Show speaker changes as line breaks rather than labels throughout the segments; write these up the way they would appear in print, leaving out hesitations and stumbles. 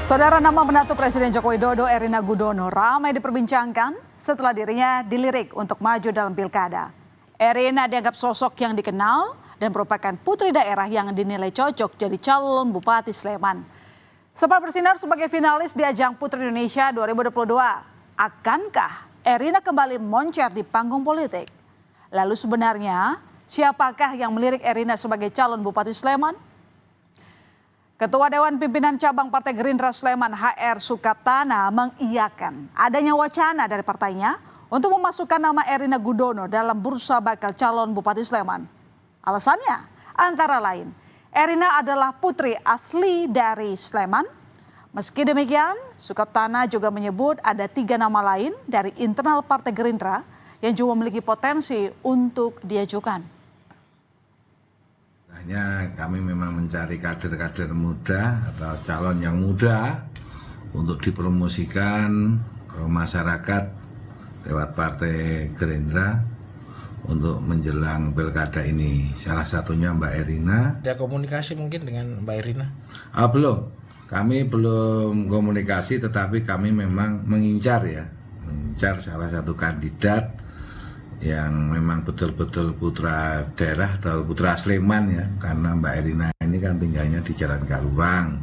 Saudara, nama menantu Presiden Joko Widodo, Erina Gudono, ramai diperbincangkan setelah dirinya dilirik untuk maju dalam pilkada. Erina dianggap sosok yang dikenal dan merupakan putri daerah yang dinilai cocok jadi calon Bupati Sleman. Sempat bersinar sebagai finalis di ajang Putri Indonesia 2022. Akankah Erina kembali moncer di panggung politik? Lalu sebenarnya siapakah yang melirik Erina sebagai calon Bupati Sleman? Ketua Dewan Pimpinan Cabang Partai Gerindra Sleman HR Sukaptana mengiyakan adanya wacana dari partainya untuk memasukkan nama Erina Gudono dalam bursa bakal calon Bupati Sleman. Alasannya antara lain, Erina adalah putri asli dari Sleman. Meski demikian, Sukaptana juga menyebut ada 3 nama lain dari internal Partai Gerindra yang juga memiliki potensi untuk diajukan.
Kami memang mencari kader-kader muda atau calon yang muda untuk dipromosikan ke masyarakat lewat Partai Gerindra untuk menjelang pilkada ini. Salah satunya Mbak Erina.
Ada komunikasi mungkin dengan Mbak Erina?
Belum, kami belum komunikasi, tetapi kami memang mengincar salah satu kandidat yang memang betul-betul putra daerah atau putra Sleman ya, karena Mbak Erina ini kan tinggalnya di Jalan Galurang.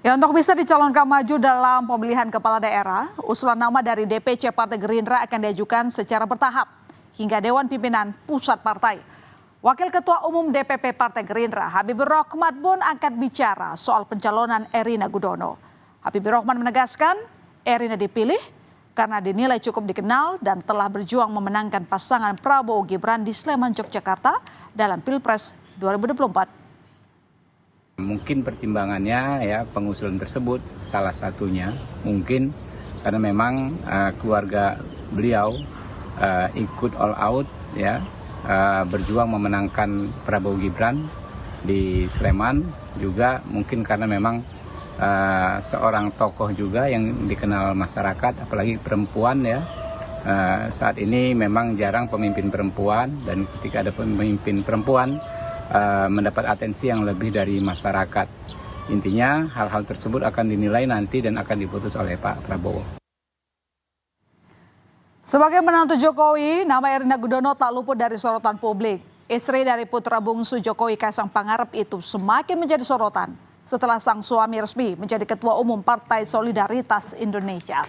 Ya, untuk bisa dicalonkan maju dalam pemilihan kepala daerah, usulan nama dari DPC Partai Gerindra akan diajukan secara bertahap hingga Dewan Pimpinan Pusat Partai. Wakil Ketua Umum DPP Partai Gerindra, Habibur Rahman pun angkat bicara soal pencalonan Erina Gudono. Habibur Rahman menegaskan Erina dipilih karena dinilai cukup dikenal dan telah berjuang memenangkan pasangan Prabowo Gibran di Sleman, Yogyakarta dalam Pilpres 2024.
Mungkin pertimbangannya ya pengusulan tersebut salah satunya mungkin karena memang keluarga beliau ikut all out ya berjuang memenangkan Prabowo Gibran di Sleman, juga mungkin karena memang seorang tokoh juga yang dikenal masyarakat, apalagi perempuan ya. Saat ini memang jarang pemimpin perempuan, dan ketika ada pemimpin perempuan mendapat atensi yang lebih dari masyarakat. Intinya hal-hal tersebut akan dinilai nanti dan akan diputus oleh Pak Prabowo.
Sebagai menantu Jokowi, nama Erina Gudono tak luput dari sorotan publik. Istri dari putra bungsu Jokowi, Kaisang Pangarep itu semakin menjadi sorotan setelah sang suami resmi menjadi Ketua Umum Partai Solidaritas Indonesia.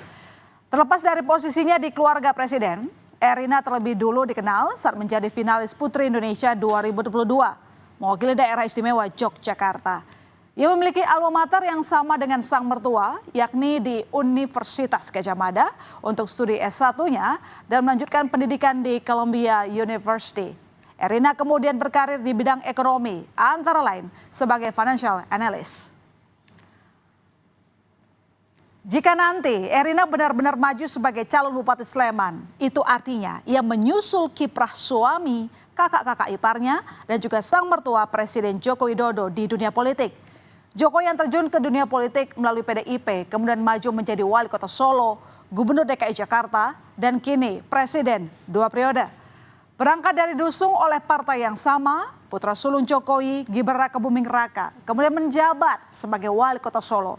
Terlepas dari posisinya di keluarga Presiden, Erina terlebih dulu dikenal saat menjadi finalis Putri Indonesia 2022, mewakili daerah istimewa Yogyakarta. Ia memiliki alma mater yang sama dengan sang mertua, yakni di Universitas Gadjah Mada untuk studi S1-nya dan melanjutkan pendidikan di Columbia University. Erina kemudian berkarir di bidang ekonomi, antara lain sebagai financial analyst. Jika nanti Erina benar-benar maju sebagai calon Bupati Sleman, itu artinya ia menyusul kiprah suami, kakak-kakak iparnya, dan juga sang mertua Presiden Joko Widodo di dunia politik. Jokowi yang terjun ke dunia politik melalui PDIP, kemudian maju menjadi Wali Kota Solo, Gubernur DKI Jakarta, dan kini Presiden 2 periode. Berangkat dari dusung oleh partai yang sama, putra sulung Jokowi, Gibran Rakebuming Raka, kemudian menjabat sebagai Wali Kota Solo.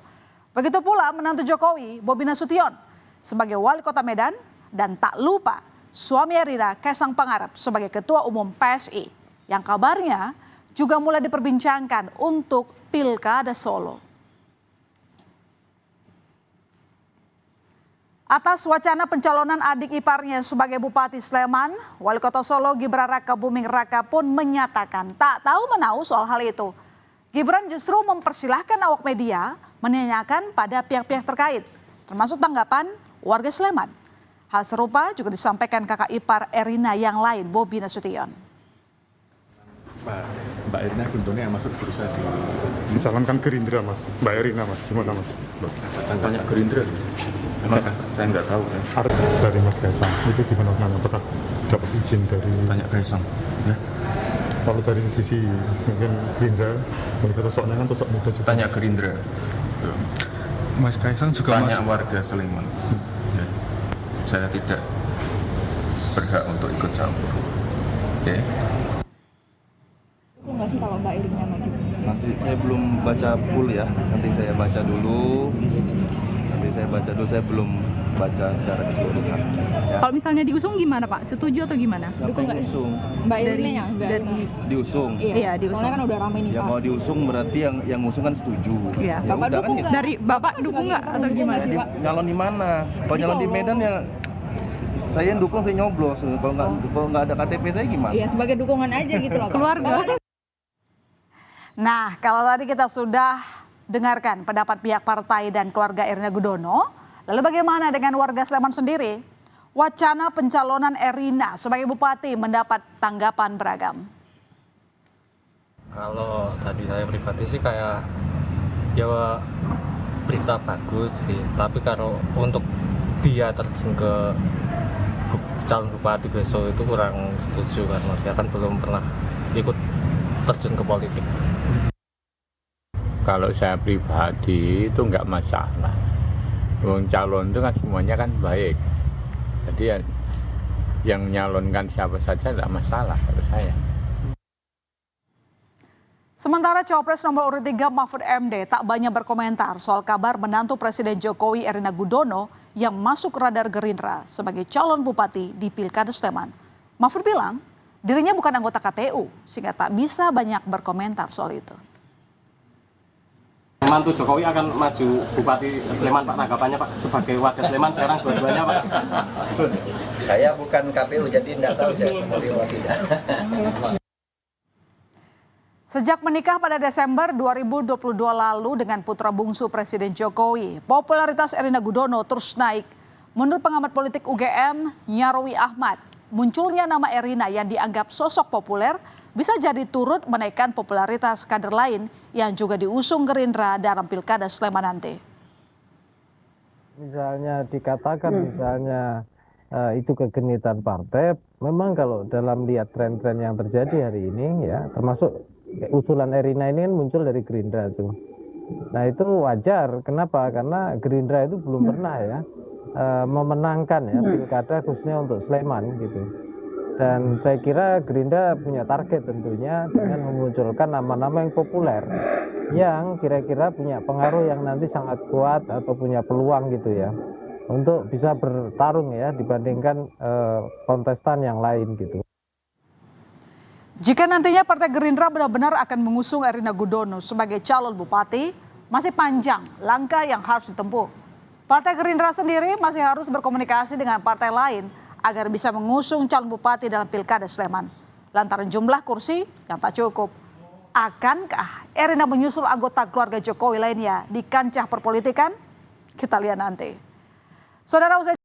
Begitu pula menantu Jokowi, Bobi Nasution, sebagai Wali Kota Medan, dan tak lupa suami Erina, Kaisang Pangarep, sebagai Ketua Umum PSI, yang kabarnya juga mulai diperbincangkan untuk Pilkada Solo. Atas wacana pencalonan adik iparnya sebagai Bupati Sleman, Wali Kota Solo Gibran Rakebuming Raka pun menyatakan tak tahu menahu soal hal itu. Gibran justru mempersilahkan awak media menanyakan pada pihak-pihak terkait, termasuk tanggapan warga Sleman. Hal serupa juga disampaikan kakak ipar Erina yang lain, Bobi Nasution.
Mbak Erina Gudono yang masuk berusaha dicalonkan Gerindra, Mas. Mbak Erina, Mas, gimana, Mas?
Tanya Gerindra. Saya nggak tahu ya.
Dari Mas Kaisang itu gimana? Apakah dapat izin dari?
Tanya Kaisang. Ya.
Kalau dari sisi mungkin Gerindra, mereka sosoknya kan sosok muda juga.
Tanya Gerindra.
Mas Kaisang juga.
Tanya warga Sleman. Ya. Saya tidak berhak untuk ikut campur. Oke.
Itu nggak sih kalau Mbak Erina maju? saya belum baca full ya. Nanti saya baca dulu. Saya belum baca secara keseluruhan. Ya.
Kalau misalnya diusung gimana Pak? Setuju atau gimana?
Siapa yang diusung?
Mbak Irina ya?
Dari
Diusung.
Iya, diusung.
Soalnya kan udah ramai nih
Ya
Pak.
mau diusung berarti yang ngusung kan setuju.
Iya.
Ya
Bapak
udah
dukung
kan
nggak?
Dari Bapak dukung nggak atau gimana sih Pak?
Nyalon di mana? Kalau
Di
nyalon di
Solo.
Medan ya saya yang dukung, saya nyoblos. Kalau nggak ada KTP saya gimana?
Iya, sebagai dukungan aja gitu loh Pak.
Keluarga.
Nah, kalau tadi kita sudah dengarkan pendapat pihak partai dan keluarga Erina Gudono, lalu bagaimana dengan warga Sleman sendiri? Wacana pencalonan Erina sebagai bupati mendapat tanggapan beragam.
Kalau tadi saya pribadi sih kayak ya berita bagus sih, tapi kalau untuk dia terjun ke calon bupati besok itu kurang setuju karena dia kan belum pernah ikut terjun ke politik.
Kalau saya pribadi itu nggak masalah. Wong calon itu kan semuanya kan baik. Jadi ya, yang nyalonkan siapa saja tidak masalah kalau saya.
Sementara Cawapres nomor urut 3 Mahfud MD tak banyak berkomentar soal kabar menantu Presiden Jokowi Erina Gudono yang masuk radar Gerindra sebagai calon bupati di Pilkada Sleman. Mahfud bilang dirinya bukan anggota KPU sehingga tak bisa banyak berkomentar soal itu.
Mantu Jokowi akan maju bupati Sleman Pak, tanggapannya Pak sebagai warga Sleman sekarang dua-duanya Pak.
Saya bukan KPU jadi tidak tahu saya KPU tidak.
Sejak menikah pada Desember 2022 lalu dengan putra bungsu Presiden Jokowi, popularitas Erina Gudono terus naik. Menurut pengamat politik UGM, Nyarwi Ahmad, munculnya nama Erina yang dianggap sosok populer bisa jadi turut menaikkan popularitas kader lain yang juga diusung Gerindra dalam Pilkada Sleman nanti.
Misalnya dikatakan itu kegenitan partai, memang kalau dalam lihat tren-tren yang terjadi hari ini ya, termasuk usulan Erina ini kan muncul dari Gerindra tuh. Nah itu wajar, kenapa? Karena Gerindra itu belum pernah ya memenangkan ya pilkada khususnya untuk Sleman gitu. Dan saya kira Gerindra punya target tentunya dengan memunculkan nama-nama yang populer, yang kira-kira punya pengaruh yang nanti sangat kuat atau punya peluang gitu ya, untuk bisa bertarung ya dibandingkan kontestan yang lain gitu.
Jika nantinya Partai Gerindra benar-benar akan mengusung Erina Gudono sebagai calon bupati, masih panjang langkah yang harus ditempuh. Partai Gerindra sendiri masih harus berkomunikasi dengan partai lain agar bisa mengusung calon bupati dalam Pilkada Sleman. Lantaran jumlah kursi yang tak cukup. Akankah Erina menyusul anggota keluarga Jokowi lainnya di kancah perpolitikan? Kita lihat nanti. Saudara, usai